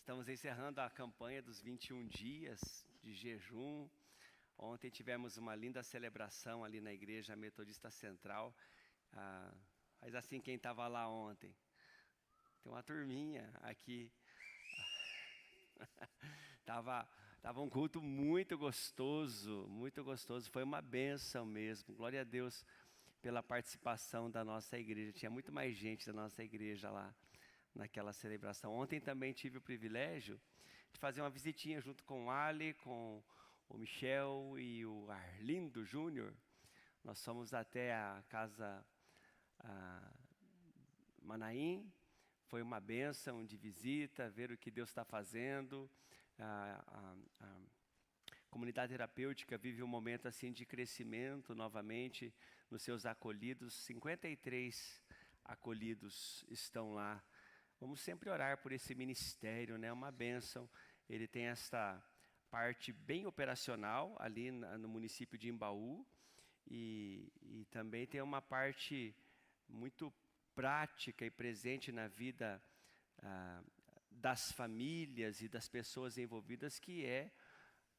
Estamos encerrando a campanha dos 21 dias de jejum. Ontem tivemos uma linda celebração ali na Igreja Metodista Central. Mas assim, quem estava lá ontem? Tem uma turminha aqui. Tava um culto muito gostoso, muito gostoso. Foi uma bênção mesmo. Glória a Deus pela participação da nossa igreja. Tinha muito mais gente da nossa igreja lá naquela celebração. Ontem também tive o privilégio de fazer uma visitinha junto com o Ali, com o Michel e o Arlindo Júnior. Nós fomos até a casa Manaim. Foi uma bênção de visita, ver o que Deus está fazendo. A comunidade terapêutica vive um momento assim de crescimento novamente nos seus acolhidos. 53 acolhidos estão lá. Vamos sempre orar por esse ministério, né? Uma bênção. Ele tem esta parte bem operacional ali no município de Imbaú e também tem uma parte muito prática e presente na vida das famílias e das pessoas envolvidas, que é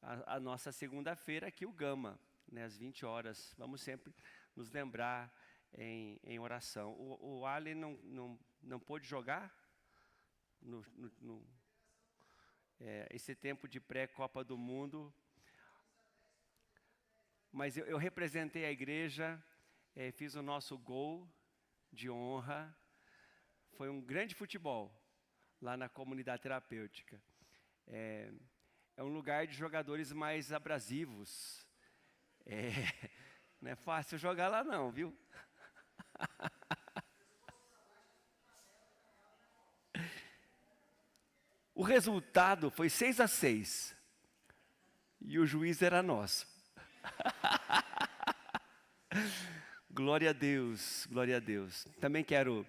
a nossa segunda-feira aqui, o Gama, né, às 20 horas. Vamos sempre nos lembrar em oração. O Ali não pôde jogar esse tempo de pré-Copa do Mundo, mas eu representei a igreja, fiz o nosso gol de honra. Foi um grande futebol lá na comunidade terapêutica. É um lugar de jogadores mais abrasivos. Não é fácil jogar lá não, viu? O resultado foi 6-6. E o juiz era nosso. Glória a Deus, glória a Deus. Também quero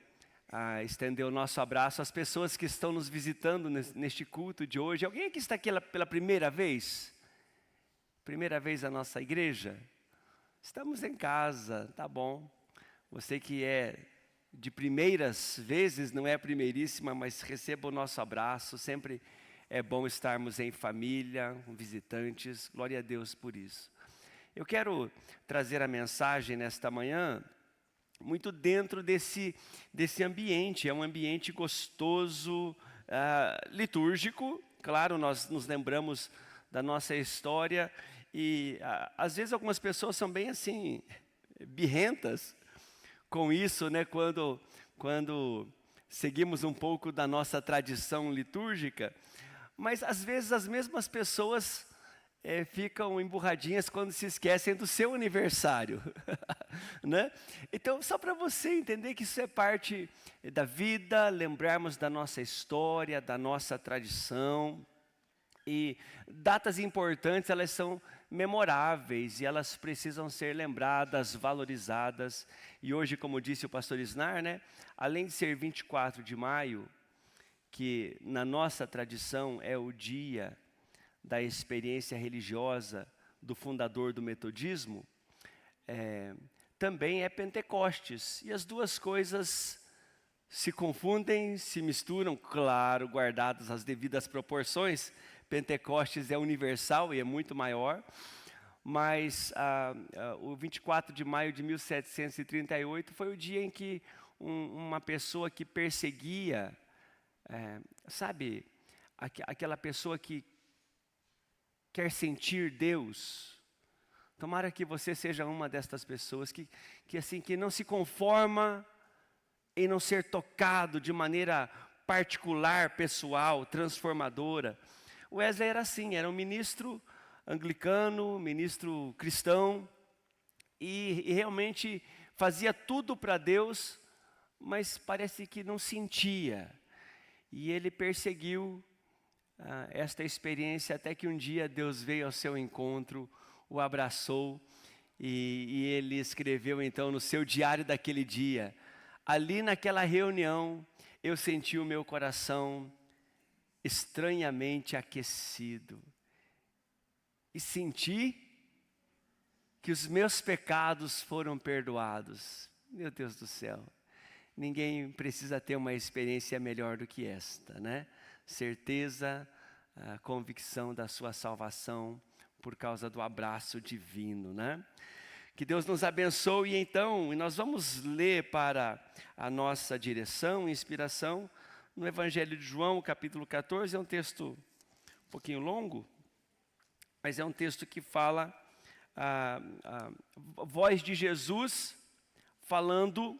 estender o nosso abraço às pessoas que estão nos visitando neste culto de hoje. Alguém aqui está aqui pela primeira vez? Primeira vez na nossa igreja? Estamos em casa, tá bom. Você que é de primeiras vezes, não é a primeiríssima, mas receba o nosso abraço. Sempre é bom estarmos em família, com visitantes. Glória a Deus por isso. Eu quero trazer a mensagem nesta manhã muito dentro desse ambiente. É um ambiente gostoso, litúrgico. Claro, nós nos lembramos da nossa história e às vezes algumas pessoas são bem assim, birrentas com isso, né? Quando seguimos um pouco da nossa tradição litúrgica, mas às vezes as mesmas pessoas ficam emburradinhas quando se esquecem do seu aniversário, né? Então, só para você entender que isso é parte da vida, lembrarmos da nossa história, da nossa tradição. E datas importantes, elas são memoráveis e elas precisam ser lembradas, valorizadas. E hoje, como disse o pastor Isnar, né, além de ser 24 de maio, que na nossa tradição é o dia da experiência religiosa do fundador do metodismo, também é Pentecostes. E as duas coisas se confundem, se misturam, claro, guardadas as devidas proporções. Pentecostes é universal e é muito maior, mas o 24 de maio de 1738 foi o dia em que uma pessoa que perseguia, sabe, aquela pessoa que quer sentir Deus. Tomara que você seja uma destas pessoas que não se conforma em não ser tocado de maneira particular, pessoal, transformadora. Wesley era assim, era um ministro anglicano, ministro cristão, e realmente fazia tudo para Deus, mas parece que não sentia. E ele perseguiu esta experiência até que um dia Deus veio ao seu encontro, o abraçou, e ele escreveu então no seu diário daquele dia: ali naquela reunião eu senti o meu coração estranhamente aquecido e senti que os meus pecados foram perdoados. Meu Deus do céu, ninguém precisa ter uma experiência melhor do que esta, né? certeza, a convicção da sua salvação por causa do abraço divino, né? Que Deus nos abençoe então, e nós vamos ler para a nossa direção, inspiração, no Evangelho de João, capítulo 14, é um texto um pouquinho longo, mas é um texto que fala a voz de Jesus falando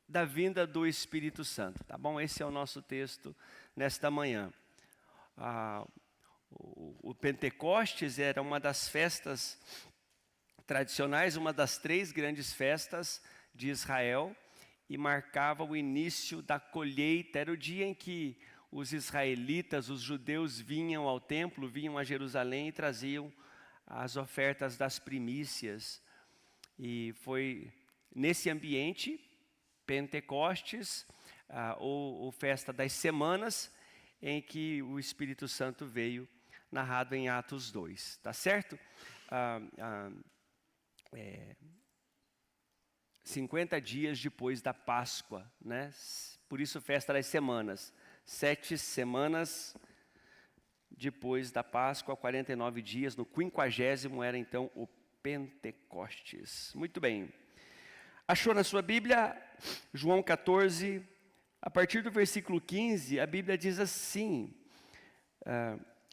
da vinda do Espírito Santo, tá bom? Esse é o nosso texto nesta manhã. O Pentecostes era uma das festas tradicionais, uma das 3 grandes festas de Israel, e marcava o início da colheita. Era o dia em que os israelitas, os judeus, vinham ao templo, vinham a Jerusalém e traziam as ofertas das primícias. E foi nesse ambiente, Pentecostes, ou festa das semanas, em que o Espírito Santo veio, narrado em Atos 2, tá certo? 50 dias depois da Páscoa, né? Por isso festa das semanas. 7 semanas depois da Páscoa, 49 dias, no 50º era então o Pentecostes. Muito bem. Achou na sua Bíblia, João 14, a partir do versículo 15, a Bíblia diz assim: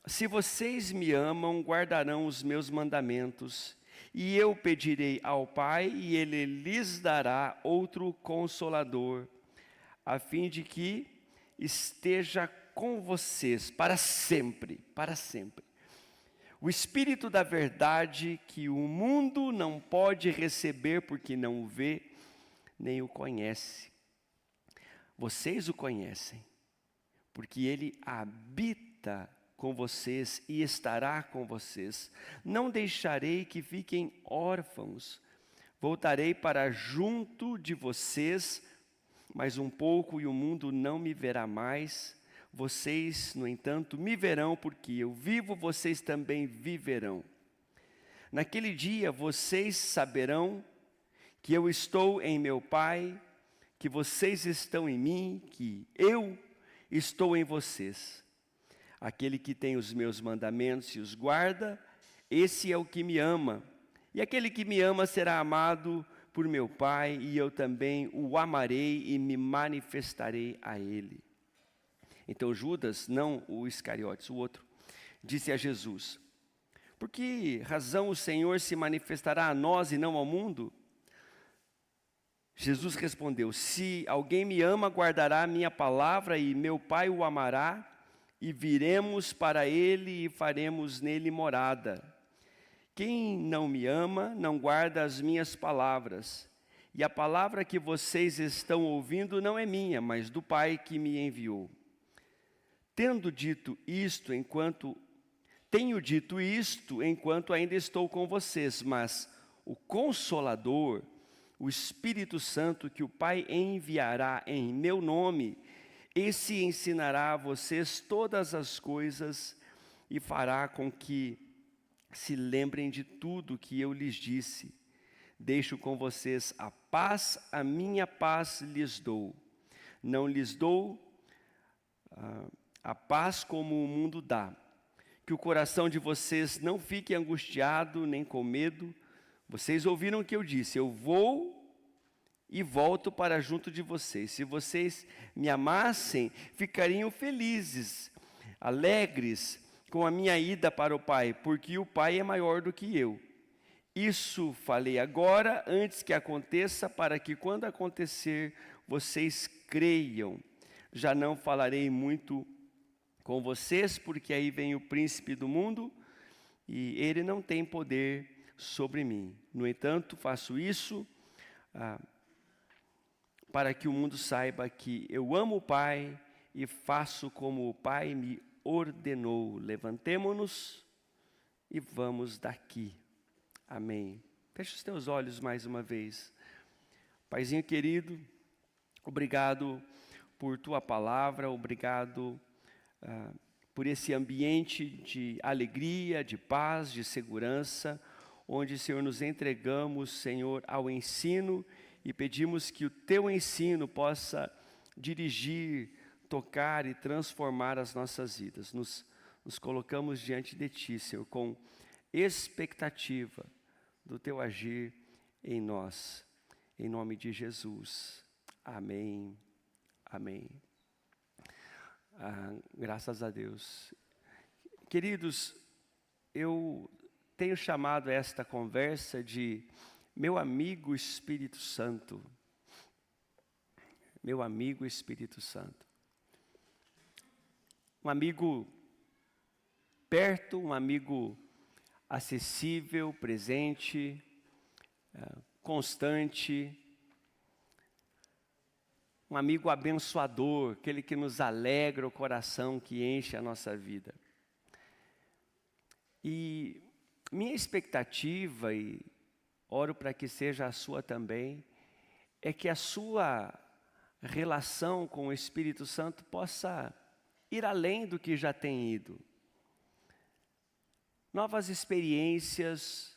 se vocês me amam, guardarão os meus mandamentos, e eu pedirei ao Pai, e Ele lhes dará outro Consolador, a fim de que esteja com vocês para sempre, para sempre. O Espírito da verdade que o mundo não pode receber porque não o vê, nem o conhece. Vocês o conhecem, porque Ele habita com vocês e estará com vocês. Não deixarei que fiquem órfãos. Voltarei para junto de vocês, mais um pouco e o mundo não me verá mais. Vocês, no entanto, me verão, porque eu vivo, vocês também viverão. Naquele dia vocês saberão que eu estou em meu Pai, que vocês estão em mim, que eu estou em vocês. Aquele que tem os meus mandamentos e os guarda, esse é o que me ama. E aquele que me ama será amado por meu Pai, e eu também o amarei e me manifestarei a ele. Então Judas, não o Iscariotes, o outro, disse a Jesus: por que razão o Senhor se manifestará a nós e não ao mundo? Jesus respondeu: se alguém me ama, guardará a minha palavra, e meu Pai o amará, e viremos para ele e faremos nele morada. Quem não me ama, não guarda as minhas palavras, e a palavra que vocês estão ouvindo não é minha, mas do Pai que me enviou. Tenho dito isto enquanto ainda estou com vocês, mas o Consolador, o Espírito Santo, que o Pai enviará em meu nome, esse ensinará a vocês todas as coisas e fará com que se lembrem de tudo que eu lhes disse. Deixo com vocês a paz, a minha paz lhes dou. Não lhes dou a paz como o mundo dá. Que o coração de vocês não fique angustiado nem com medo. Vocês ouviram o que eu disse: eu vou e volto para junto de vocês. Se vocês me amassem, ficariam felizes, alegres com a minha ida para o Pai, porque o Pai é maior do que eu. Isso falei agora, antes que aconteça, para que quando acontecer, vocês creiam. Já não falarei muito com vocês, porque aí vem o príncipe do mundo, e ele não tem poder sobre mim. No entanto, faço isso para que o mundo saiba que eu amo o Pai e faço como o Pai me ordenou. Levantemo-nos e vamos daqui. Amém. Feche os teus olhos mais uma vez. Paizinho querido, obrigado por tua palavra, obrigado por esse ambiente de alegria, de paz, de segurança, onde, Senhor, nos entregamos, Senhor, ao ensino e pedimos que o teu ensino possa dirigir tocar e transformar as nossas vidas. Nos colocamos diante de Ti, Senhor, com expectativa do Teu agir em nós. Em nome de Jesus. Amém. Amém. Graças a Deus. Queridos, eu tenho chamado esta conversa de meu amigo Espírito Santo. Meu amigo Espírito Santo. Um amigo perto, um amigo acessível, presente, constante, um amigo abençoador, aquele que nos alegra o coração, que enche a nossa vida. E minha expectativa, e oro para que seja a sua também, é que a sua relação com o Espírito Santo possa ir além do que já tem ido. Novas experiências,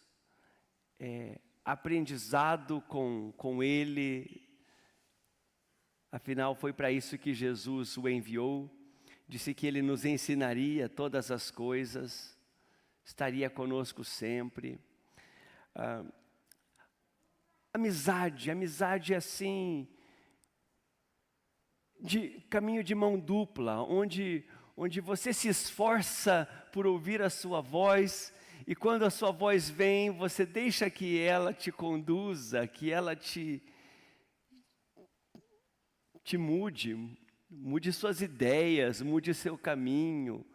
aprendizado com Ele. Afinal, foi para isso que Jesus o enviou. Disse que Ele nos ensinaria todas as coisas, estaria conosco sempre. Amizade assim, de caminho de mão dupla, onde você se esforça por ouvir a sua voz, e quando a sua voz vem, você deixa que ela te conduza, que ela te mude suas ideias, mude seu caminho,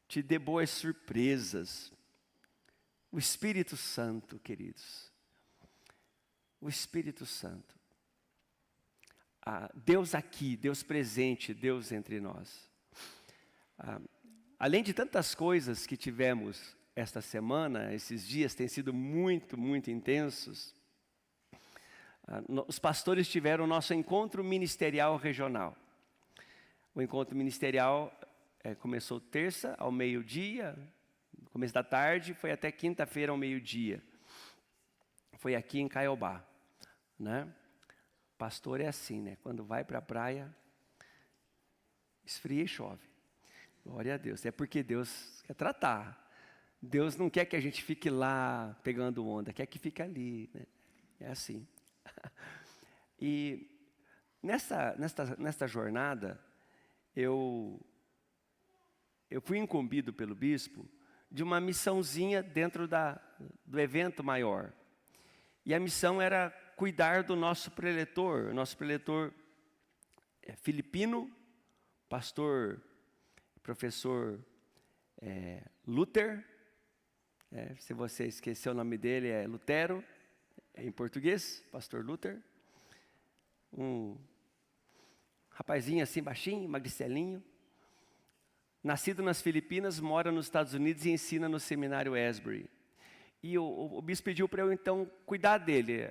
te dê boas surpresas. O Espírito Santo, queridos, o Espírito Santo. Deus aqui, Deus presente, Deus entre nós. Além de tantas coisas que tivemos esta semana, esses dias têm sido muito, muito intensos, os pastores tiveram o nosso encontro ministerial regional. O encontro ministerial começou terça ao meio-dia, no começo da tarde, foi até quinta-feira ao meio-dia. Foi aqui em Caiobá, né? Pastor é assim, né? Quando vai para a praia, esfria e chove. Glória a Deus. É porque Deus quer tratar. Deus não quer que a gente fique lá pegando onda, quer que fique ali, né? É assim. E nesta jornada, eu fui incumbido pelo bispo de uma missãozinha dentro do evento maior. E a missão era cuidar do nosso preletor. O nosso preletor é filipino, professor Luther. Se você esqueceu o nome dele, é Lutero, em português, pastor Luther. Um rapazinho assim, baixinho, magricelinho. Nascido nas Filipinas, mora nos Estados Unidos e ensina no seminário Asbury. E o bispo pediu para eu, então, cuidar dele.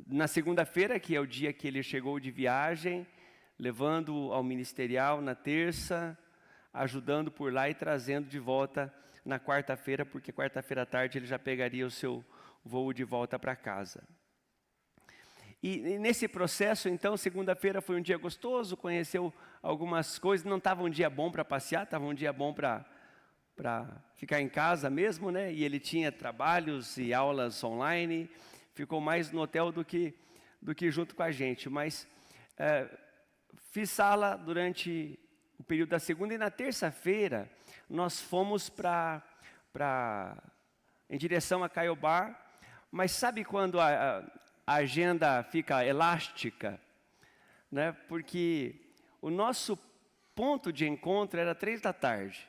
Na segunda-feira, que é o dia que ele chegou de viagem, levando ao ministerial na terça, ajudando por lá e trazendo de volta na quarta-feira, porque quarta-feira à tarde ele já pegaria o seu voo de volta para casa. E nesse processo, então, segunda-feira foi um dia gostoso, conheceu algumas coisas, não estava um dia bom para passear, estava um dia bom para ficar em casa mesmo, né? E ele tinha trabalhos e aulas online, ficou mais no hotel do que junto com a gente. Mas fiz sala durante o período da segunda, e na terça-feira nós fomos em direção a Caiobá. Mas sabe quando a agenda fica elástica, né? Porque o nosso ponto de encontro era 15h.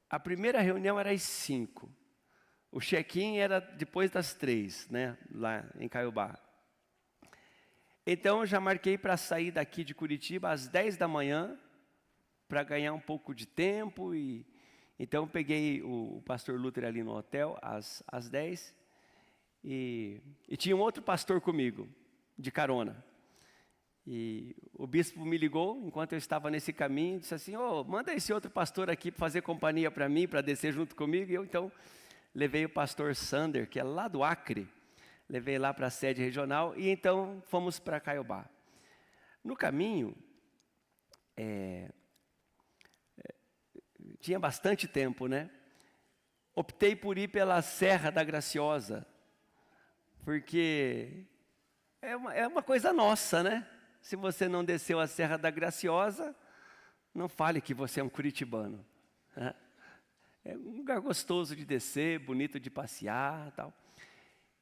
A primeira reunião era às 5h. O check-in era depois das 15h, né? Lá em Caiobá. Então eu já marquei para sair daqui de Curitiba às 10 da manhã, para ganhar um pouco de tempo. E então peguei o pastor Luther ali no hotel às 10. E tinha um outro pastor comigo, de carona. E o bispo me ligou, enquanto eu estava nesse caminho, disse assim: manda esse outro pastor aqui para fazer companhia para mim, para descer junto comigo. E eu, então, levei o pastor Sander, que é lá do Acre, levei lá para a sede regional, e então fomos para Caiobá. No caminho, tinha bastante tempo, né? Optei por ir pela Serra da Graciosa, porque é uma coisa nossa, né? Se você não desceu a Serra da Graciosa, não fale que você é um curitibano, né? É um lugar gostoso de descer, bonito de passear, tal.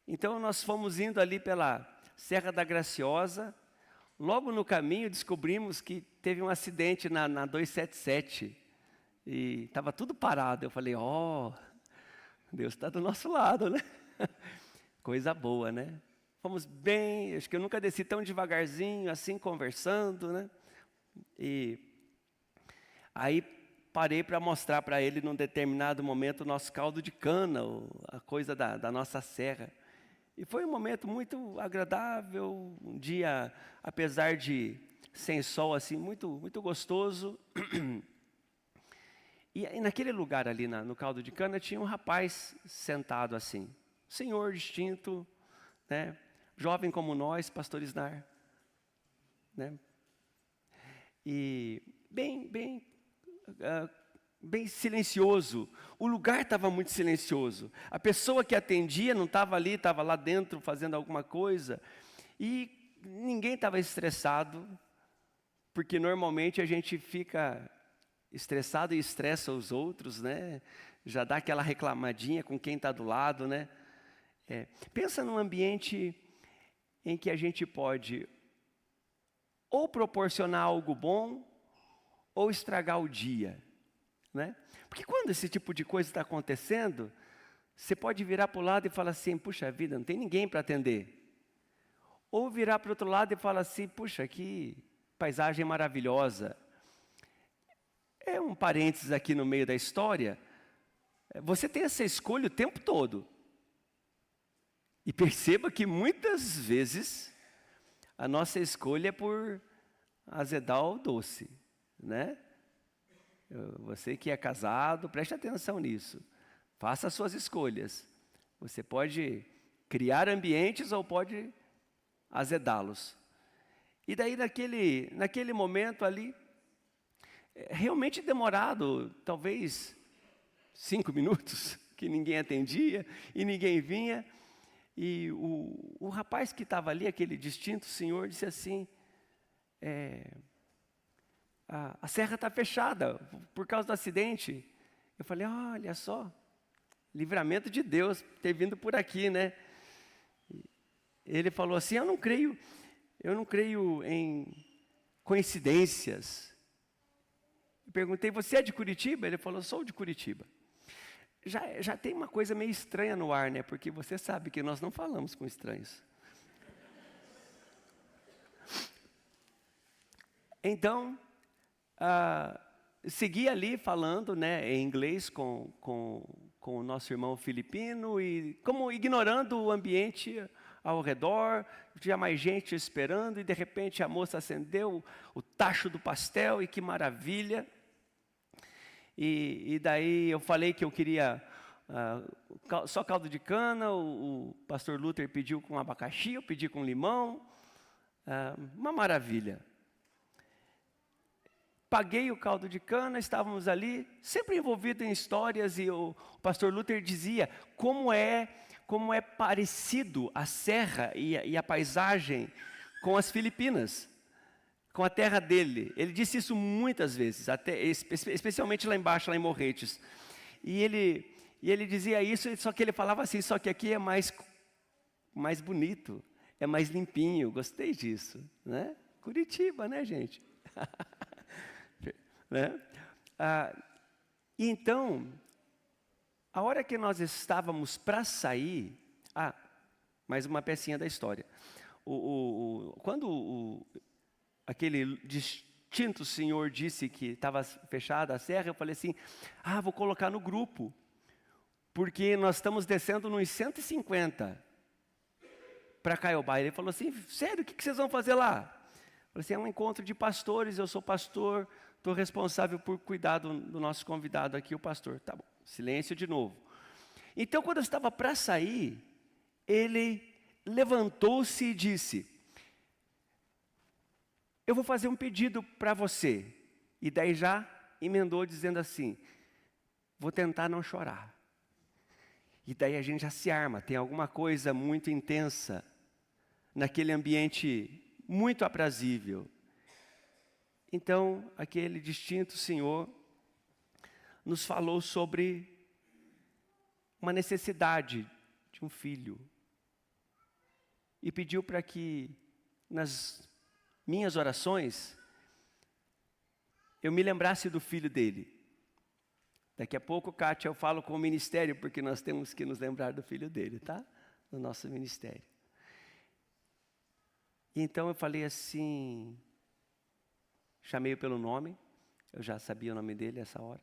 Então nós fomos indo ali pela Serra da Graciosa. Logo no caminho descobrimos que teve um acidente na 277 e estava tudo parado. Eu falei, Deus está do nosso lado, né? Coisa boa, né? Fomos bem, acho que eu nunca desci tão devagarzinho, assim, conversando, né? E aí parei para mostrar para ele, num determinado momento, o nosso caldo de cana, a coisa da nossa serra. E foi um momento muito agradável, um dia, apesar de sem sol, assim, muito, muito gostoso. E naquele lugar ali, no caldo de cana, tinha um rapaz sentado assim, senhor distinto, né? Jovem como nós, pastor Isnar, né? E bem silencioso. O lugar estava muito silencioso. A pessoa que atendia não estava ali, estava lá dentro fazendo alguma coisa. E ninguém estava estressado, porque normalmente a gente fica estressado e estressa os outros, né? Já dá aquela reclamadinha com quem está do lado, né? Pensa num ambiente em que a gente pode ou proporcionar algo bom ou estragar o dia, né? Porque quando esse tipo de coisa está acontecendo, você pode virar para o lado e falar assim, puxa vida, não tem ninguém para atender. Ou virar para o outro lado e falar assim, puxa, que paisagem maravilhosa. É um parênteses aqui no meio da história. Você tem essa escolha o tempo todo. E perceba que muitas vezes a nossa escolha é por azedar o doce, né? Você que é casado, preste atenção nisso. Faça as suas escolhas. Você pode criar ambientes ou pode azedá-los. E daí naquele momento ali, realmente demorado, talvez 5 minutos, que ninguém atendia e ninguém vinha. E o rapaz que estava ali, aquele distinto senhor, disse assim, a serra está fechada por causa do acidente. Eu falei, olha só, livramento de Deus ter vindo por aqui, né? Ele falou assim, eu não creio em coincidências. Eu perguntei, você é de Curitiba? Ele falou, sou de Curitiba. Já tem uma coisa meio estranha no ar, né? Porque você sabe que nós não falamos com estranhos. Então, segui ali falando, né, em inglês com o nosso irmão filipino e como ignorando o ambiente ao redor, tinha mais gente esperando e de repente a moça acendeu o tacho do pastel e que maravilha. E daí eu falei que eu queria só caldo de cana, o pastor Luther pediu com abacaxi, eu pedi com limão, uma maravilha. Paguei o caldo de cana, estávamos ali, sempre envolvidos em histórias, e o pastor Luther dizia como é parecido a serra e a paisagem com as Filipinas, com a terra dele. Ele disse isso muitas vezes, especialmente lá embaixo, lá em Morretes. E ele dizia isso, só que ele falava assim, só que aqui é mais bonito, é mais limpinho. Gostei disso, né? Curitiba, né, gente? Né? E então, a hora que nós estávamos para sair, mais uma pecinha da história. Quando aquele distinto senhor disse que estava fechada a serra, eu falei assim, vou colocar no grupo, porque nós estamos descendo nos 150 para Caiobá. Ele falou assim, sério, o que vocês vão fazer lá? Eu falei assim, é um encontro de pastores, eu sou pastor, estou responsável por cuidar do nosso convidado aqui, o pastor. Tá bom, silêncio de novo. Então, quando eu estava para sair, ele levantou-se e disse, eu vou fazer um pedido para você. E daí já emendou dizendo assim, vou tentar não chorar. E daí a gente já se arma, tem alguma coisa muito intensa, naquele ambiente muito aprazível. Então, aquele distinto senhor nos falou sobre uma necessidade de um filho. E pediu para que, nas minhas orações, eu me lembrasse do filho dele. Daqui a pouco, Kátia, eu falo com o ministério, porque nós temos que nos lembrar do filho dele, tá? No nosso ministério. E então eu falei assim, chamei-o pelo nome, eu já sabia o nome dele nessa hora,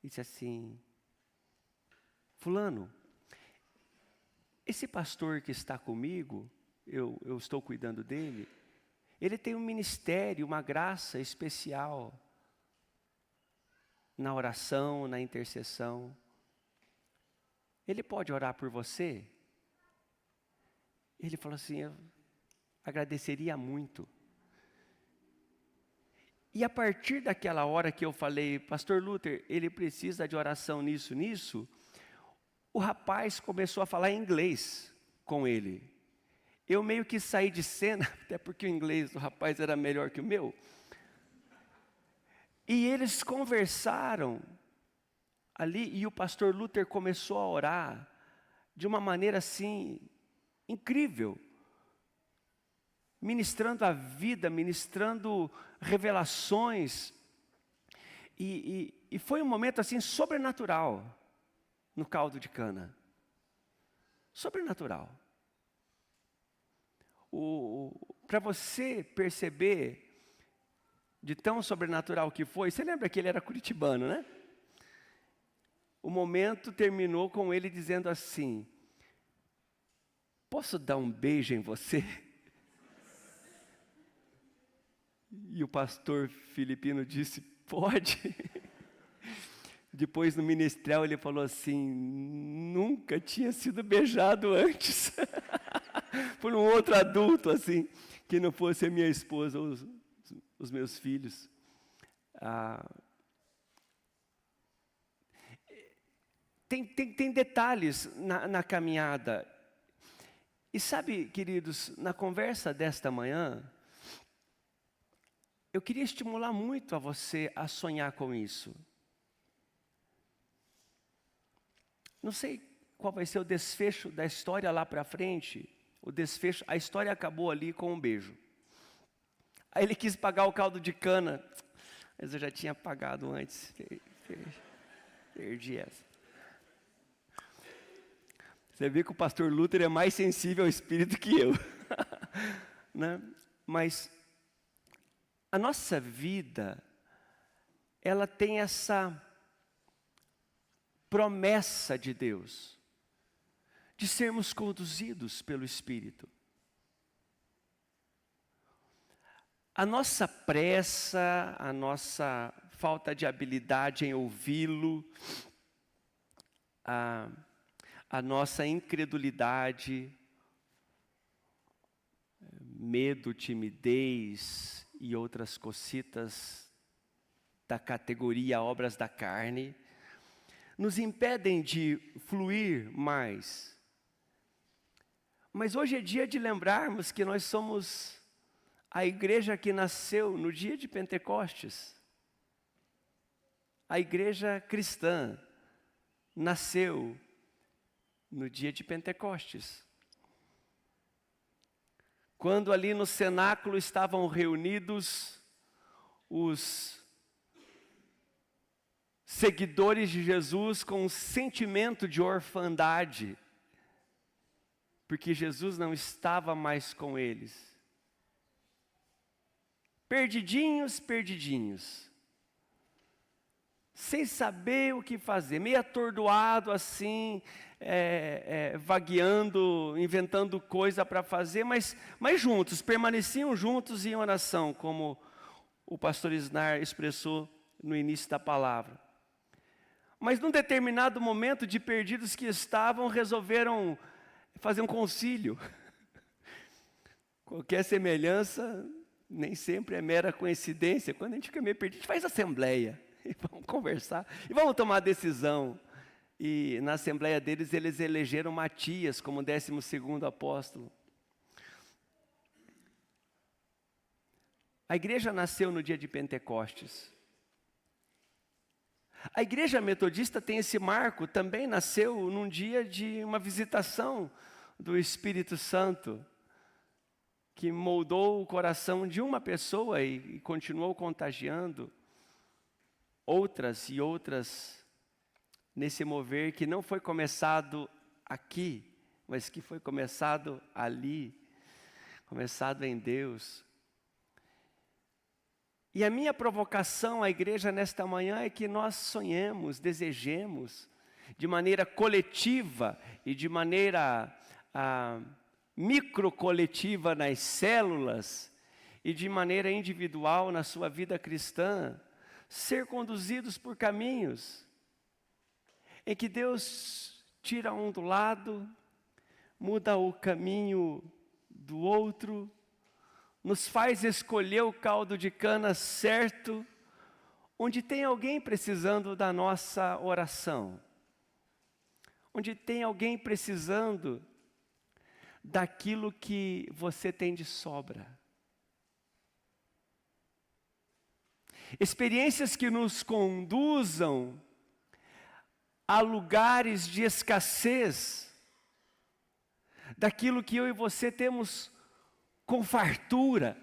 e disse assim, fulano, esse pastor que está comigo, eu estou cuidando dele, ele tem um ministério, uma graça especial, na oração, na intercessão. Ele pode orar por você? Ele falou assim, eu agradeceria muito. E a partir daquela hora que eu falei, pastor Luther, ele precisa de oração nisso, o rapaz começou a falar inglês com ele. Eu meio que saí de cena, até porque o inglês do rapaz era melhor que o meu. E eles conversaram ali, e o pastor Luther começou a orar de uma maneira assim, incrível. Ministrando a vida, ministrando revelações. E foi um momento assim, sobrenatural, no caldo de cana. Sobrenatural. Para você perceber de tão sobrenatural que foi, você lembra que ele era curitibano, né? O momento terminou com ele dizendo assim, posso dar um beijo em você? E o pastor filipino disse, pode. Depois no ministerial ele falou assim, nunca tinha sido beijado antes. Por um outro adulto assim, que não fosse a minha esposa ou os meus filhos. Tem detalhes na caminhada. E sabe, queridos, na conversa desta manhã, eu queria estimular muito a você a sonhar com isso. Não sei qual vai ser o desfecho da história lá para frente. A história acabou ali com um beijo. Aí ele quis pagar o caldo de cana, mas eu já tinha pagado antes. Perdi essa. Você vê que o pastor Luther é mais sensível ao espírito que eu. Né? Mas a nossa vida, ela tem essa promessa de Deus, de sermos conduzidos pelo Espírito. A nossa pressa, a nossa falta de habilidade em ouvi-lo, a nossa incredulidade, medo, timidez e outras cocitas da categoria obras da carne, nos impedem de fluir mais. Mas hoje é dia de lembrarmos que nós somos a igreja que nasceu no dia de Pentecostes. A igreja cristã nasceu no dia de Pentecostes. Quando ali no cenáculo estavam reunidos os seguidores de Jesus com um sentimento de orfandade, porque Jesus não estava mais com eles. Perdidinhos, sem saber o que fazer, meio atordoado assim, vagueando, inventando coisa para fazer, mas juntos, permaneciam juntos em oração, como o pastor Isnar expressou no início da palavra. Mas num determinado momento, de perdidos que estavam, resolveram fazer um concílio. Qualquer semelhança Nem sempre é mera coincidência. Quando a gente fica meio perdido, a gente faz assembleia. E vamos conversar. E vamos tomar decisão. E na assembleia deles, eles elegeram Matias como 12º apóstolo. A igreja nasceu no dia de Pentecostes. A igreja metodista tem esse marco, também nasceu num dia de uma visitação do Espírito Santo, que moldou o coração de uma pessoa e continuou contagiando outras e outras nesse mover que não foi começado aqui, mas que foi começado ali, começado em Deus. E a minha provocação à igreja nesta manhã é que nós sonhemos, desejemos, de maneira coletiva e de maneira microcoletiva nas células e de maneira individual na sua vida cristã, ser conduzidos por caminhos em que Deus tira um do lado, muda o caminho do outro, nos faz escolher o caldo de cana certo, onde tem alguém precisando da nossa oração, onde tem alguém precisando daquilo que você tem de sobra. Experiências que nos conduzam a lugares de escassez, daquilo que eu e você temos com fartura.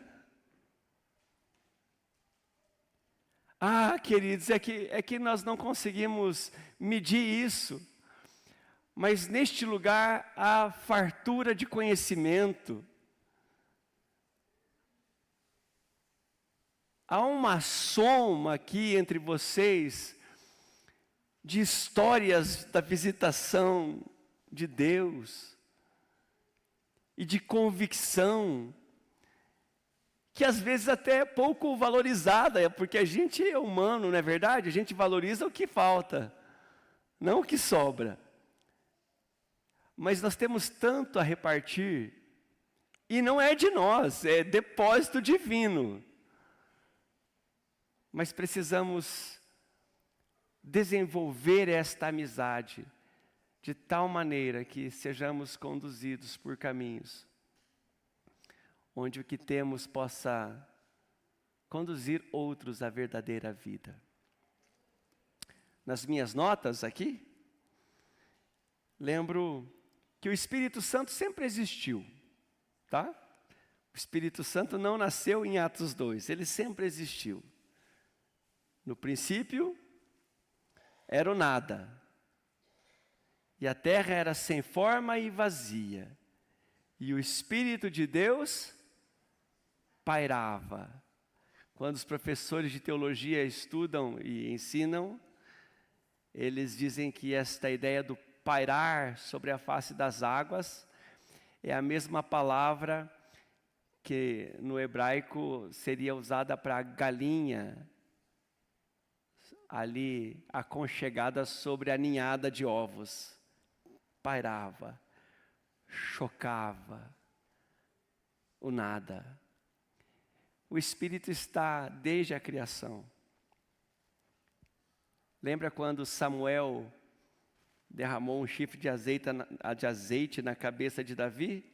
Queridos, é que nós não conseguimos medir isso, mas neste lugar há fartura de conhecimento. Há uma soma aqui entre vocês de histórias da visitação de Deus e de convicção, que às vezes até é pouco valorizada, porque a gente é humano, não é verdade? A gente valoriza o que falta, não o que sobra. Mas nós temos tanto a repartir, e não é de nós, é depósito divino. Mas precisamos desenvolver esta amizade de tal maneira que sejamos conduzidos por caminhos onde o que temos possa conduzir outros à verdadeira vida. Nas minhas notas aqui, lembro que o Espírito Santo sempre existiu, tá? O Espírito Santo não nasceu em Atos 2, ele sempre existiu. No princípio, era o nada. E a terra era sem forma e vazia. E o Espírito de Deus pairava. Quando os professores de teologia estudam e ensinam, eles dizem que esta ideia do pairar sobre a face das águas é a mesma palavra que no hebraico seria usada para galinha, ali aconchegada sobre a ninhada de ovos. Pairava, chocava o nada. O Espírito está desde a criação. Lembra quando Samuel derramou um chifre de azeite na cabeça de Davi?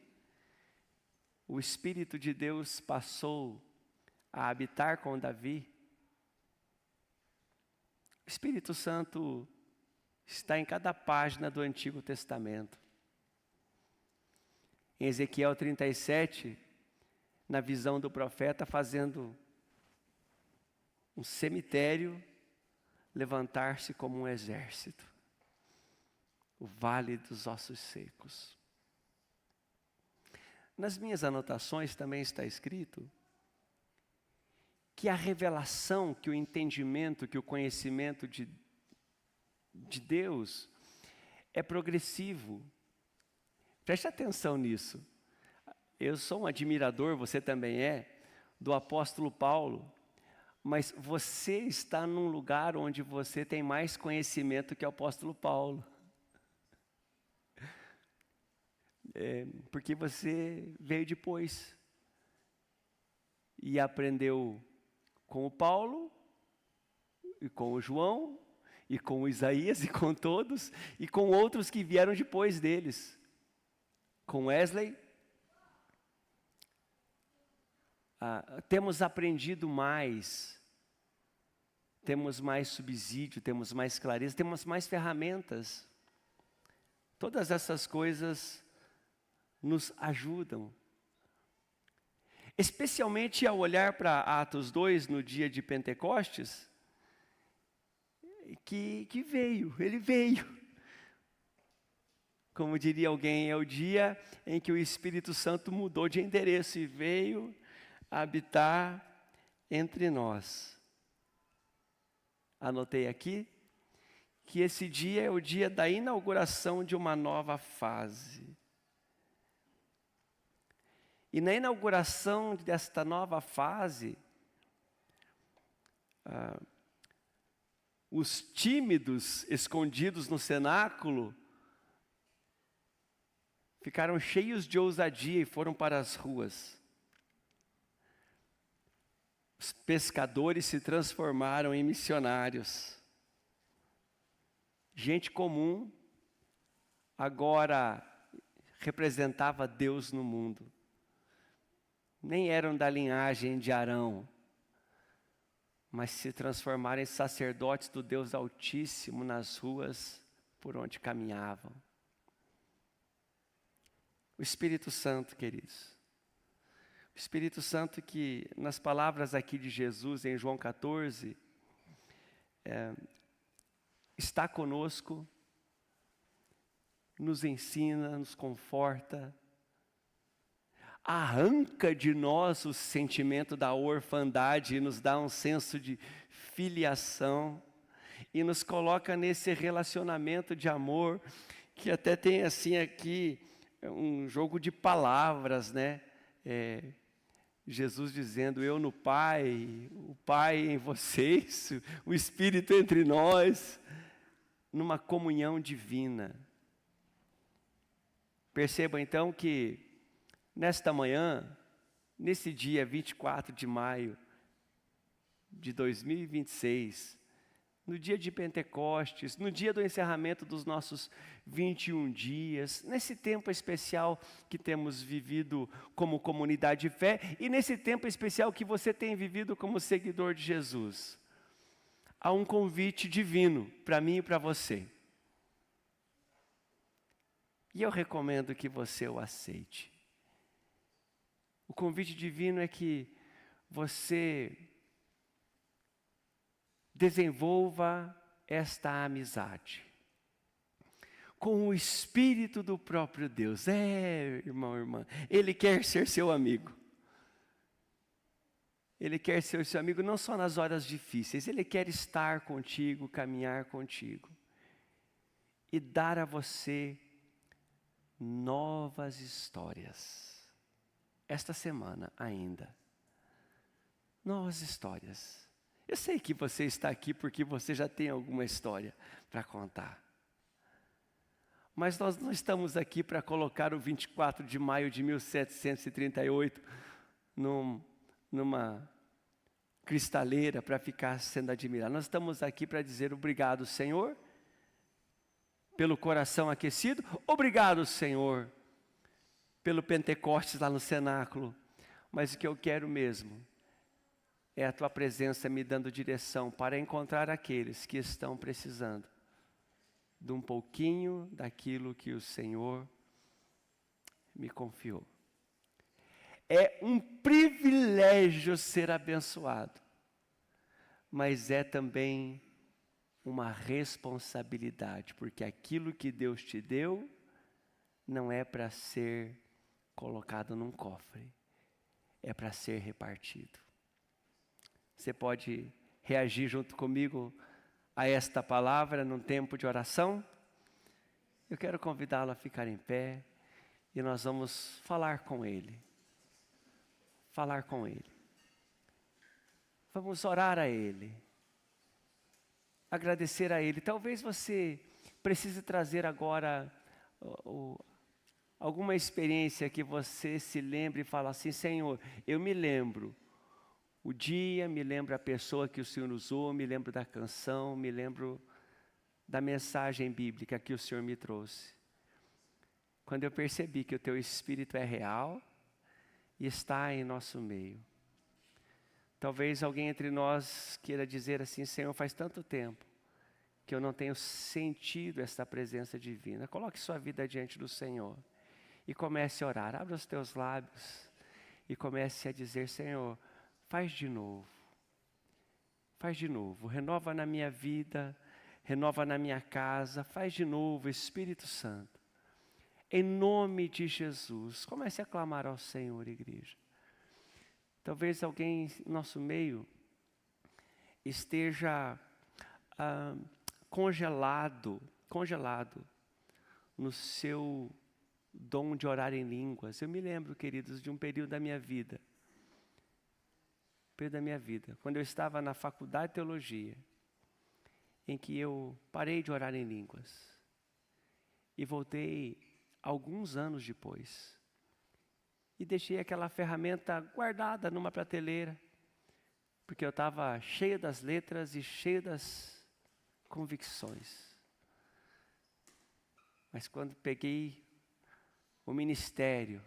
O Espírito de Deus passou a habitar com Davi. O Espírito Santo está em cada página do Antigo Testamento. Em Ezequiel 37, na visão do profeta, fazendo um cemitério levantar-se como um exército. O vale dos ossos secos. Nas minhas anotações também está escrito que a revelação, que o entendimento, que o conhecimento de Deus é progressivo. Preste atenção nisso. Eu sou um admirador, você também é, do apóstolo Paulo, mas você está num lugar onde você tem mais conhecimento que o apóstolo Paulo. Porque você veio depois. e aprendeu com o Paulo, e com o João, e com o Isaías, e com todos, e com outros que vieram depois deles. Com Wesley, temos aprendido mais, temos mais subsídio, temos mais clareza, temos mais ferramentas. Todas essas coisas nos ajudam. Especialmente ao olhar para Atos 2, no dia de Pentecostes, que ele veio. Como diria alguém, é o dia em que o Espírito Santo mudou de endereço e veio habitar entre nós. Anotei aqui que esse dia é o dia da inauguração de uma nova fase. E na inauguração desta nova fase, os tímidos escondidos no cenáculo ficaram cheios de ousadia e foram para as ruas. Os pescadores se transformaram em missionários. Gente comum agora representava Deus no mundo. Nem eram da linhagem de Arão, mas se transformaram em sacerdotes do Deus Altíssimo nas ruas por onde caminhavam. O Espírito Santo, queridos. O Espírito Santo que, nas palavras aqui de Jesus, em João 14, está conosco, nos ensina, nos conforta, arranca de nós o sentimento da orfandade e nos dá um senso de filiação e nos coloca nesse relacionamento de amor que até tem assim aqui um jogo de palavras, né? Jesus dizendo, eu no Pai, o Pai em vocês, o Espírito entre nós, numa comunhão divina. Perceba então que nesta manhã, nesse dia 24 de maio de 2026, no dia de Pentecostes, no dia do encerramento dos nossos 21 dias, nesse tempo especial que temos vivido como comunidade de fé e nesse tempo especial que você tem vivido como seguidor de Jesus, há um convite divino para mim e para você. E eu recomendo que você o aceite. O convite divino é que você desenvolva esta amizade com o Espírito do próprio Deus. Irmão, irmã, Ele quer ser seu amigo. Ele quer ser seu amigo não só nas horas difíceis, Ele quer estar contigo, caminhar contigo e dar a você novas histórias. Esta semana ainda. Novas histórias. Eu sei que você está aqui porque você já tem alguma história para contar. Mas nós não estamos aqui para colocar o 24 de maio de 1738 numa cristaleira para ficar sendo admirado. Nós estamos aqui para dizer obrigado, Senhor, pelo coração aquecido. Obrigado, Senhor, pelo Pentecostes lá no cenáculo. Mas o que eu quero mesmo é a Tua presença me dando direção para encontrar aqueles que estão precisando de um pouquinho daquilo que o Senhor me confiou. É um privilégio ser abençoado, mas é também uma responsabilidade, porque aquilo que Deus te deu não é para ser colocado num cofre, é para ser repartido. Você pode reagir junto comigo a esta palavra num tempo de oração? Eu quero convidá-lo a ficar em pé e nós vamos falar com Ele. Falar com Ele. Vamos orar a Ele. Agradecer a Ele. Talvez você precise trazer agora alguma experiência que você se lembre e fale assim, Senhor, eu me lembro o dia, me lembro a pessoa que o Senhor usou, me lembro da canção, me lembro da mensagem bíblica que o Senhor me trouxe. Quando eu percebi que o Teu Espírito é real e está em nosso meio. Talvez alguém entre nós queira dizer assim: Senhor, faz tanto tempo que eu não tenho sentido esta presença divina. Coloque sua vida diante do Senhor e comece a orar. Abra os teus lábios e comece a dizer: Senhor, faz de novo. Faz de novo. Renova na minha vida, renova na minha casa. Faz de novo, Espírito Santo. Em nome de Jesus. Comece a clamar ao Senhor, igreja. Talvez alguém em nosso meio esteja congelado no seu dom de orar em línguas. Eu me lembro, queridos, de um período da minha vida. Quando eu estava na faculdade de teologia, em que eu parei de orar em línguas. E voltei alguns anos depois. E deixei aquela ferramenta guardada numa prateleira. Porque eu estava cheio das letras e cheio das convicções. Mas quando peguei o ministério,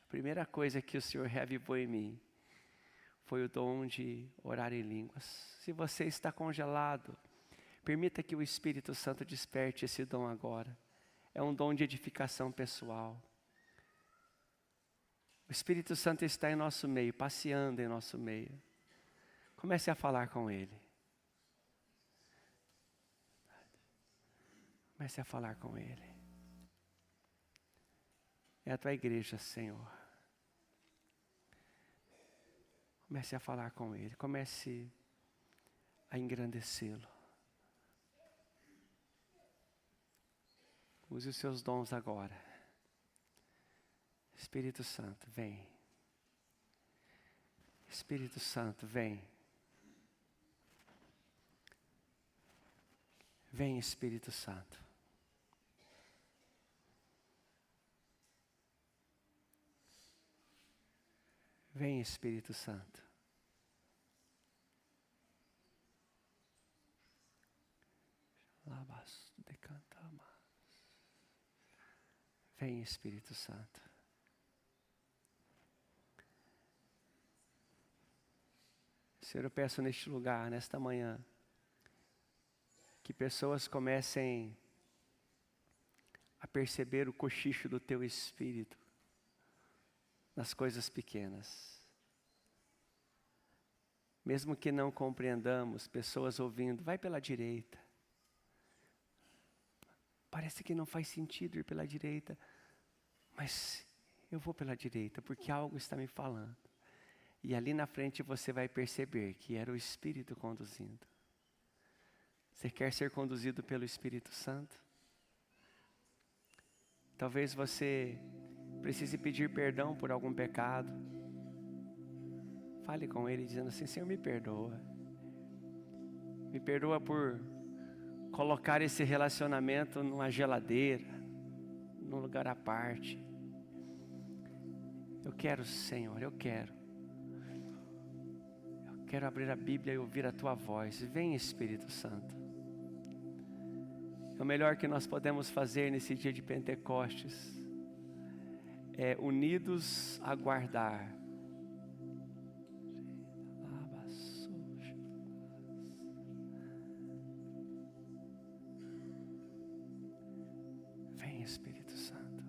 a primeira coisa que o Senhor reavivou em mim foi o dom de orar em línguas. Se você está congelado, permita que o Espírito Santo desperte esse dom agora. É um dom de edificação pessoal. O Espírito Santo está em nosso meio, passeando em nosso meio. Comece a falar com Ele. Comece a falar com Ele. É a tua igreja, Senhor. Comece a falar com Ele. Comece a engrandecê-lo. Use os seus dons agora. Espírito Santo, vem. Espírito Santo, vem. Vem, Espírito Santo. Vem, Espírito Santo. Vem, Espírito Santo. Senhor, eu peço neste lugar, nesta manhã, que pessoas comecem a perceber o cochicho do Teu Espírito nas coisas pequenas. Mesmo que não compreendamos, pessoas ouvindo, vai pela direita. Parece que não faz sentido ir pela direita, mas eu vou pela direita porque algo está me falando. E ali na frente você vai perceber que era o Espírito conduzindo. Você quer ser conduzido pelo Espírito Santo? Talvez você precise pedir perdão por algum pecado. Fale com Ele dizendo assim: Senhor, me perdoa. Me perdoa por colocar esse relacionamento numa geladeira, num lugar à parte. Eu quero, Senhor, eu quero abrir a Bíblia e ouvir a Tua voz. Vem, Espírito Santo. O melhor que nós podemos fazer nesse dia de Pentecostes é unidos aguardar. Vem, Espírito Santo.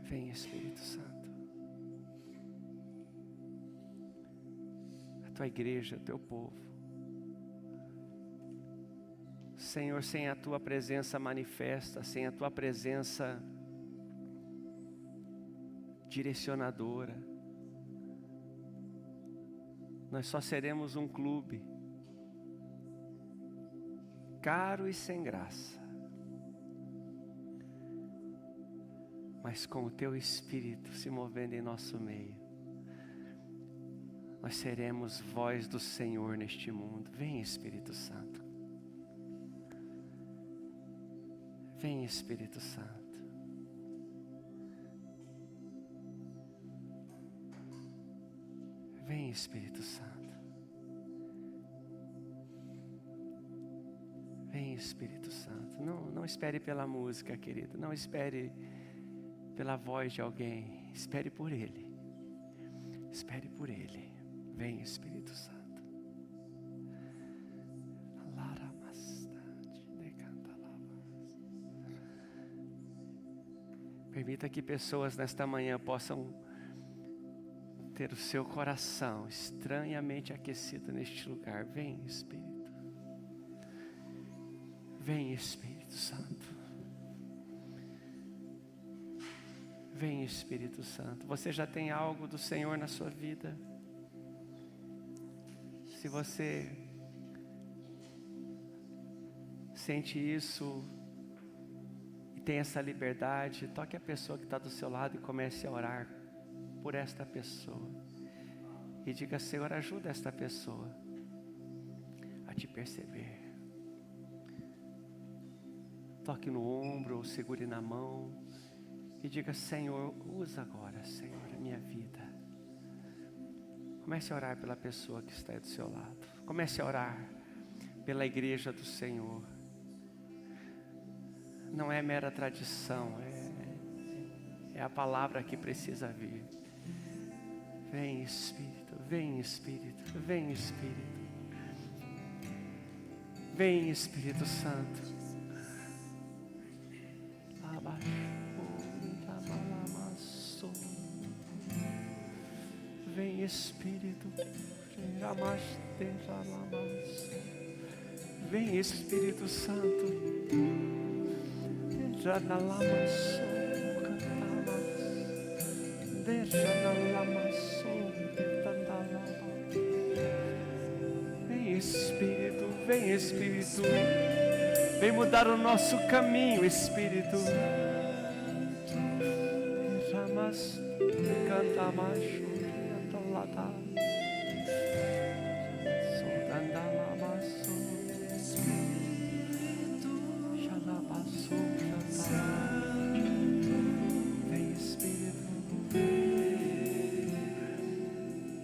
Vem, Espírito Santo. A tua igreja, o teu povo. Senhor, sem a tua presença manifesta, sem a tua presença direcionadora, nós só seremos um clube caro e sem graça. Mas com o Teu Espírito se movendo em nosso meio, nós seremos voz do Senhor neste mundo. Vem, Espírito Santo. Vem, Espírito Santo. Vem, Espírito Santo. Vem, Espírito Santo. Não espere pela música, querido. Não espere pela voz de alguém. Espere por Ele. Espere por Ele. Vem, Espírito Santo. Permita que pessoas nesta manhã possam ter o seu coração estranhamente aquecido neste lugar. Vem, Espírito. Vem, Espírito Santo. Vem, Espírito Santo. Você já tem algo do Senhor na sua vida? Se você sente isso e tem essa liberdade, toque a pessoa que está do seu lado e comece a orar por esta pessoa. E diga: Senhor, ajuda esta pessoa a te perceber. Toque no ombro ou segure na mão e diga: Senhor, usa agora, Senhor, a minha vida. Comece a orar pela pessoa que está aí do seu lado. Comece a orar pela igreja do Senhor. Não é mera tradição, é a palavra que precisa vir. Vem, Espírito, vem, Espírito, vem, Espírito. Vem, Espírito Santo. Vem, Espírito. Vem, Espírito Santo. Deixa na lama, vem, Espírito, vem, Espírito, vem mudar o nosso caminho, Espírito.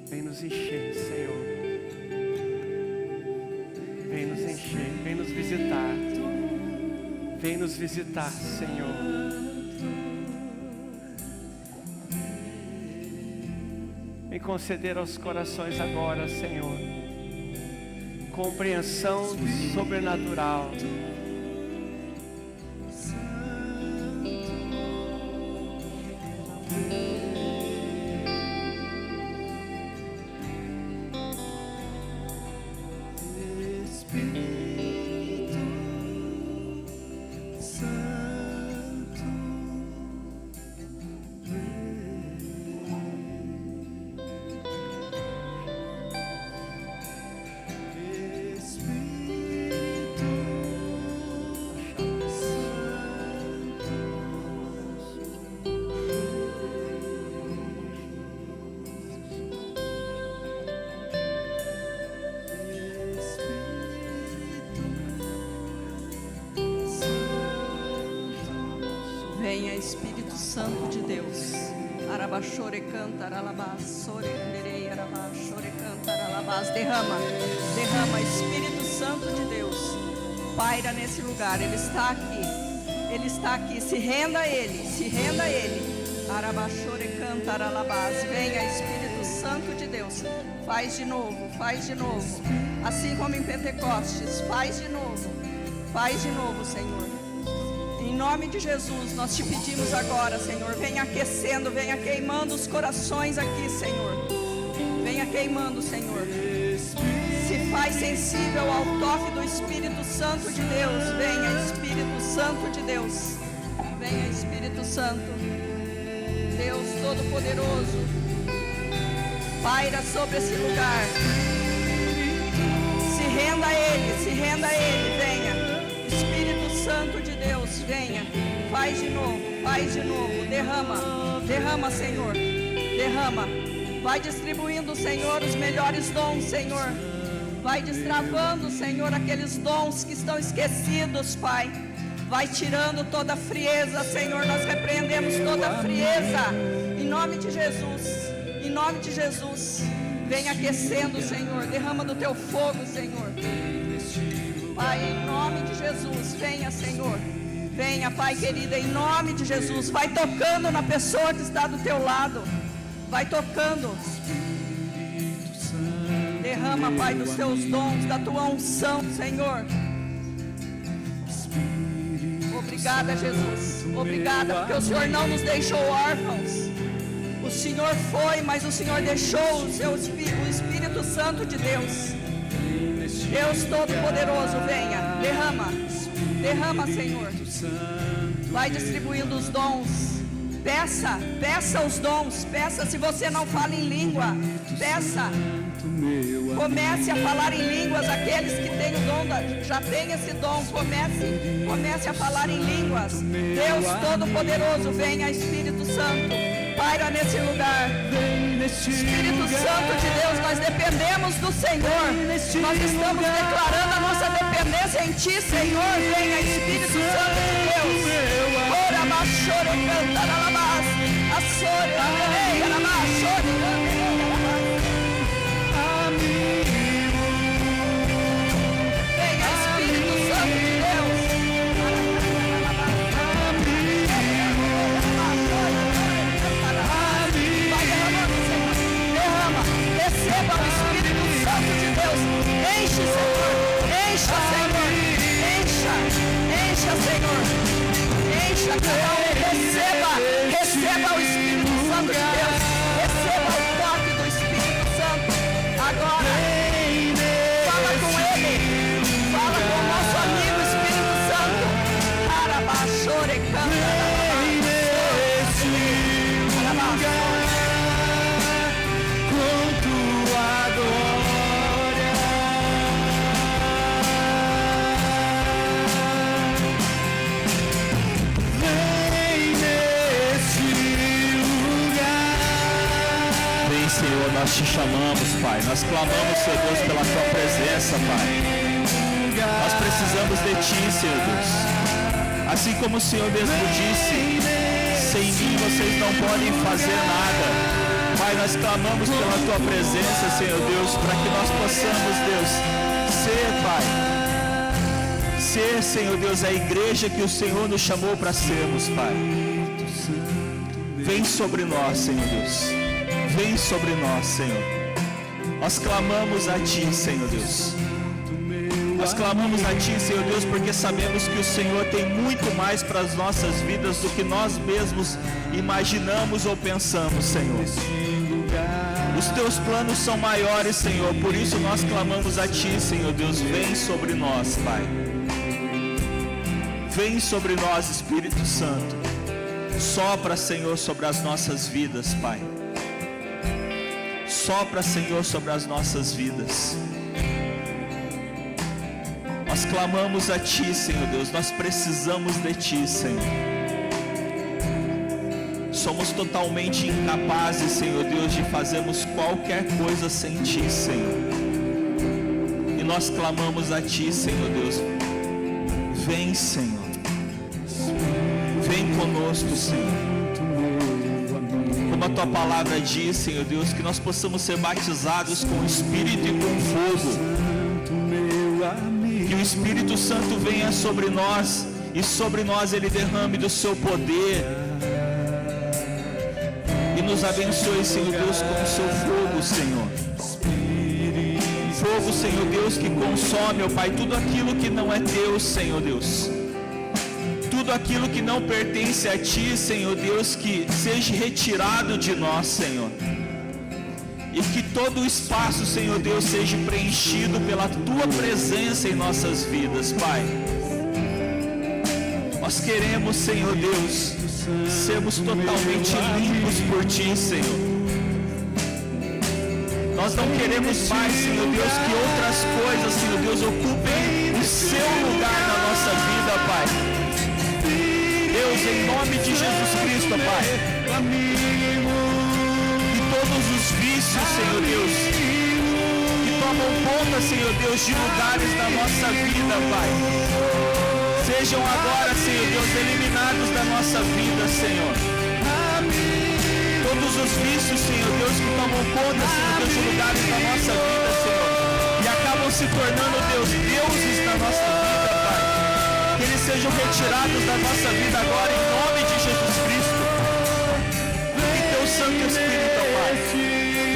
Vem nos encher, Senhor. Vem nos encher, vem nos visitar. Vem nos visitar, Senhor. Vem conceder aos corações agora, Senhor, compreensão do sobrenatural. Venha, Espírito Santo de Deus. Arabachore canta, aralabassore, anderei, arabachore canta, aralabás. Derrama, derrama, Espírito Santo de Deus. Paira nesse lugar, Ele está aqui. Ele está aqui, se renda a Ele, se renda a Ele. Arabachore canta, aralabás. Venha, Espírito Santo de Deus. Faz de novo, assim como em Pentecostes, faz de novo, Senhor. Em nome de Jesus, nós te pedimos agora, Senhor, venha aquecendo, venha queimando os corações aqui, Senhor. Venha queimando, Senhor. Se faz sensível ao toque do Espírito Santo de Deus. Venha, Espírito Santo de Deus. Venha, Espírito Santo. Deus Todo-Poderoso, paira sobre esse lugar. Se renda a Ele, venha. Espírito Santo de Deus, venha. Faz de novo, derrama, Senhor, derrama. Vai distribuindo, Senhor, os melhores dons, Senhor. Vai destravando, Senhor, aqueles dons que estão esquecidos, Pai. Vai tirando toda a frieza, Senhor. Nós repreendemos toda a frieza. Em nome de Jesus. Vem aquecendo, Senhor. Derrama do teu fogo, Senhor. Pai, em nome de Jesus, venha, Senhor. Venha, Pai querido, em nome de Jesus. Vai tocando na pessoa que está do teu lado. Vai tocando. Derrama, Pai, dos teus dons, da tua unção, Senhor. Obrigada, Jesus. Obrigada, porque o Senhor não nos deixou órfãos. O Senhor foi, mas o Senhor deixou o Espírito Santo de Deus. Deus Todo-Poderoso, venha, derrama, Senhor. Vai distribuindo os dons. Peça os dons. Peça, se você não fala em língua, peça. Comece a falar em línguas. Aqueles que têm o dom, já têm esse dom. Comece a falar em línguas. Deus Todo-Poderoso, venha, Espírito Santo. Paira nesse lugar. Espírito Santo de Deus, nós dependemos do Senhor. Nós estamos declarando a nossa dependência em Ti, Senhor. Venha, Espírito Santo de Deus. Ora, machore, canta, alabás. Açore, anderei, alabás. Açore, anderei, alabás. Venha, Espírito Santo de Deus. Receba o Espírito Santo de Deus. Enche, Senhor. Encha, Senhor. Encha, Senhor. Encha cada um. Receba o Espírito Santo de Deus. Receba o toque do Espírito Santo. Agora, fala com Ele. Fala com o nosso amigo Espírito Santo. Arabaxore, canta. Senhor, nós te chamamos, Pai. Nós clamamos, Senhor Deus, pela tua presença, Pai. Nós precisamos de ti, Senhor Deus. Assim como o Senhor mesmo disse, sem mim vocês não podem fazer nada. Pai, nós clamamos pela tua presença, Senhor Deus, para que nós possamos, Deus, ser, Senhor Deus, a igreja que o Senhor nos chamou para sermos, Pai. Vem sobre nós, Senhor Deus. Vem sobre nós, Senhor. Nós clamamos a Ti, Senhor Deus. Nós clamamos a Ti, Senhor Deus, porque sabemos que o Senhor tem muito mais para as nossas vidas do que nós mesmos imaginamos ou pensamos, Senhor. Os Teus planos são maiores, Senhor. Por isso nós clamamos a Ti, Senhor Deus. Vem sobre nós, Pai. Vem sobre nós, Espírito Santo. Sopra, Senhor, sobre as nossas vidas, Pai. Sopra, Senhor, sobre as nossas vidas. Nós clamamos a Ti, Senhor Deus. Nós precisamos de Ti, Senhor. Somos totalmente incapazes, Senhor Deus, de fazermos qualquer coisa sem Ti, Senhor. E nós clamamos a Ti, Senhor Deus. Vem, Senhor. Vem conosco, Senhor. Como a Tua palavra diz, Senhor Deus, que nós possamos ser batizados com o Espírito e com fogo. Que o Espírito Santo venha sobre nós e sobre nós Ele derrame do Seu poder. E nos abençoe, Senhor Deus, com o Seu fogo, Senhor. Fogo, Senhor Deus, que consome, ó Pai, tudo aquilo que não é Teu, Senhor Deus. Tudo aquilo que não pertence a Ti, Senhor Deus, que seja retirado de nós, Senhor. E que todo o espaço, Senhor Deus, seja preenchido pela Tua presença em nossas vidas, Pai. Nós queremos, Senhor Deus, sermos totalmente limpos por Ti, Senhor. Nós não queremos mais, Senhor Deus, que outras coisas, Senhor Deus, ocupem o Seu lugar na nossa vida, Pai. Deus, em nome de Jesus Cristo, Pai, que todos os vícios, Senhor Deus, que tomam conta, Senhor Deus, de lugares da nossa vida, Pai, sejam agora, Senhor Deus, eliminados da nossa vida, Senhor. Todos os vícios, Senhor Deus, que tomam conta, Senhor Deus, de lugares da nossa vida, Senhor, e acabam se tornando, Deus, deuses da nossa vida, Pai. Que eles sejam retirados da nossa vida agora, em nome de Jesus Cristo. Que teu Santo Espírito, Pai,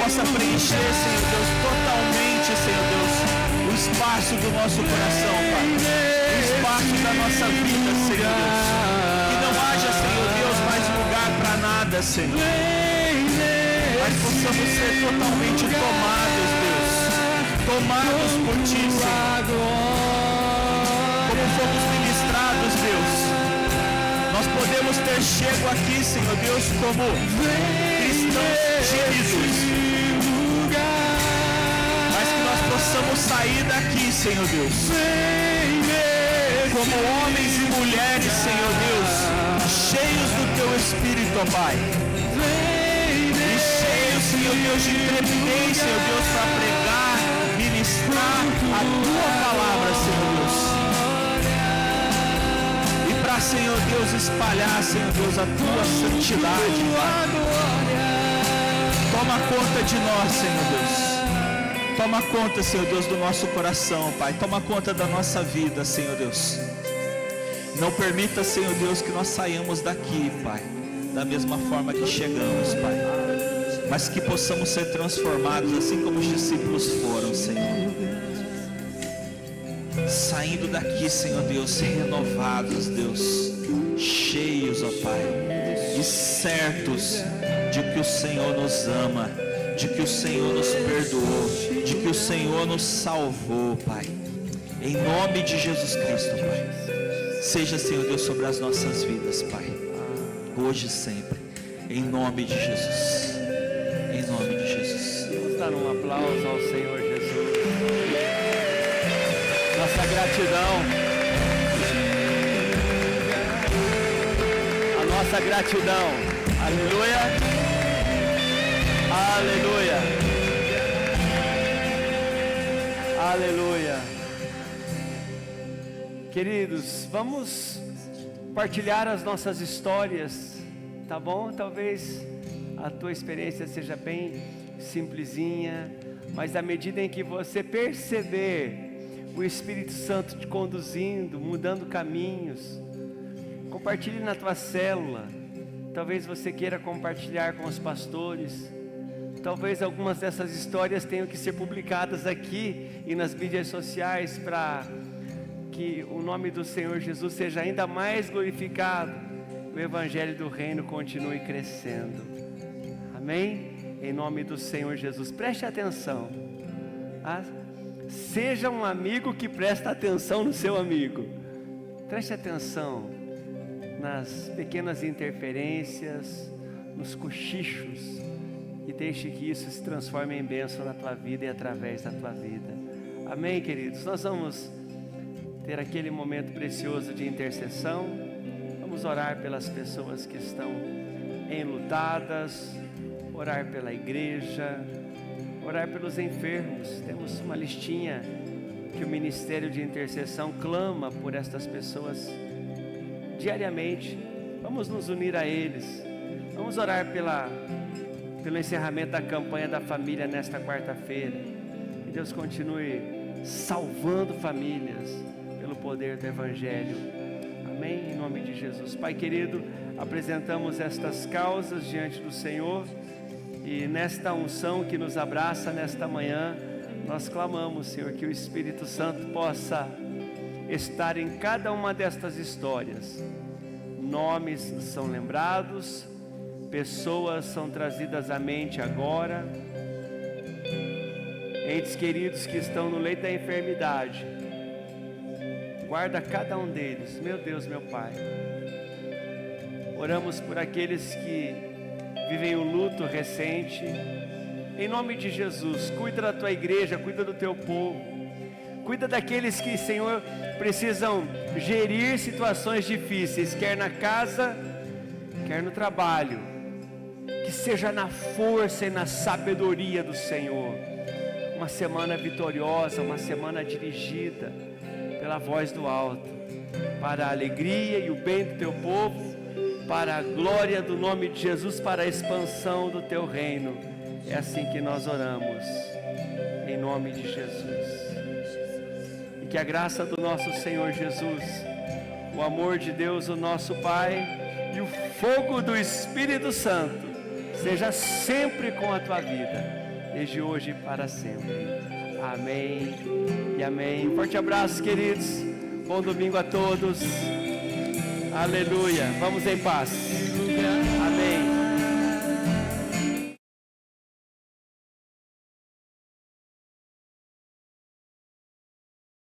possa preencher, Senhor Deus, totalmente, Senhor Deus, o espaço do nosso coração, Pai, o espaço da nossa vida, Senhor Deus. Que não haja, Senhor Deus, mais lugar para nada, Senhor, mas possamos ser totalmente tomados, Deus, tomados por Ti, Senhor. Como fomos ministrados, Deus, nós podemos ter chego aqui, Senhor Deus, como cristãos tímidos, mas que nós possamos sair daqui, Senhor Deus, como homens e mulheres, Senhor Deus, cheios do Teu Espírito, ó Pai, e cheios, Senhor Deus, de intrepidez, Senhor Deus, para pregar, ministrar a Tua palavra, Senhor Deus, e para, Senhor Deus, espalhar, Senhor Deus, a Tua santidade, Pai. Toma conta de nós, Senhor Deus. Toma conta, Senhor Deus, do nosso coração, Pai. Toma conta da nossa vida, Senhor Deus. Não permita, Senhor Deus, que nós saiamos daqui, Pai, da mesma forma que chegamos, Pai. Mas que possamos ser transformados, assim como os discípulos foram, Senhor. Saindo daqui, Senhor Deus, renovados, Deus, cheios, ó Pai, e certos de que o Senhor nos ama, de que o Senhor nos perdoou, de que o Senhor nos salvou, Pai. Em nome de Jesus Cristo, Pai. Seja, Senhor Deus, sobre as nossas vidas, Pai. Hoje e sempre. Em nome de Jesus. Em nome de Jesus. Vamos dar um aplauso ao Senhor Jesus. Nossa gratidão. A nossa gratidão. Aleluia. Aleluia. Aleluia. Queridos, vamos partilhar as nossas histórias, tá bom? Talvez a tua experiência seja bem simplesinha, mas à medida em que você perceber o Espírito Santo te conduzindo, mudando caminhos, compartilhe na tua célula. Talvez você queira compartilhar com os pastores. Talvez algumas dessas histórias tenham que ser publicadas aqui e nas mídias sociais para que o nome do Senhor Jesus seja ainda mais glorificado, o Evangelho do Reino continue crescendo. Amém? Em nome do Senhor Jesus. Preste atenção. Seja um amigo que presta atenção no seu amigo. Preste atenção nas pequenas interferências, nos cochichos, e deixe que isso se transforme em bênção na tua vida e através da tua vida. Amém, queridos? Nós vamos ter aquele momento precioso de intercessão. Vamos orar pelas pessoas que estão enlutadas, orar pela igreja, orar pelos enfermos. Temos uma listinha que o Ministério de Intercessão clama por estas pessoas diariamente. Vamos nos unir a eles. Vamos orar pelo encerramento da campanha da família nesta quarta-feira. Que Deus continue salvando famílias pelo poder do Evangelho. Amém? Em nome de Jesus. Pai querido, apresentamos estas causas diante do Senhor, e nesta unção que nos abraça nesta manhã, nós clamamos, Senhor, que o Espírito Santo possa estar em cada uma destas histórias. Nomes são lembrados, pessoas são trazidas à mente agora, entes queridos que estão no leito da enfermidade. Guarda cada um deles, meu Deus, meu Pai. Oramos por aqueles que vivem o luto recente. Em nome de Jesus, cuida da tua igreja, cuida do teu povo. Cuida daqueles que, Senhor, precisam gerir situações difíceis, quer na casa, quer no trabalho. Que seja na força e na sabedoria do Senhor. Uma semana vitoriosa, uma semana dirigida pela voz do alto, para a alegria e o bem do teu povo, para a glória do nome de Jesus, para a expansão do teu reino. É assim que nós oramos, em nome de Jesus. E que a graça do nosso Senhor Jesus, o amor de Deus, o nosso Pai, e o fogo do Espírito Santo seja sempre com a tua vida, desde hoje e para sempre. Amém e amém. Um forte abraço, queridos. Bom domingo a todos. Aleluia. Vamos em paz.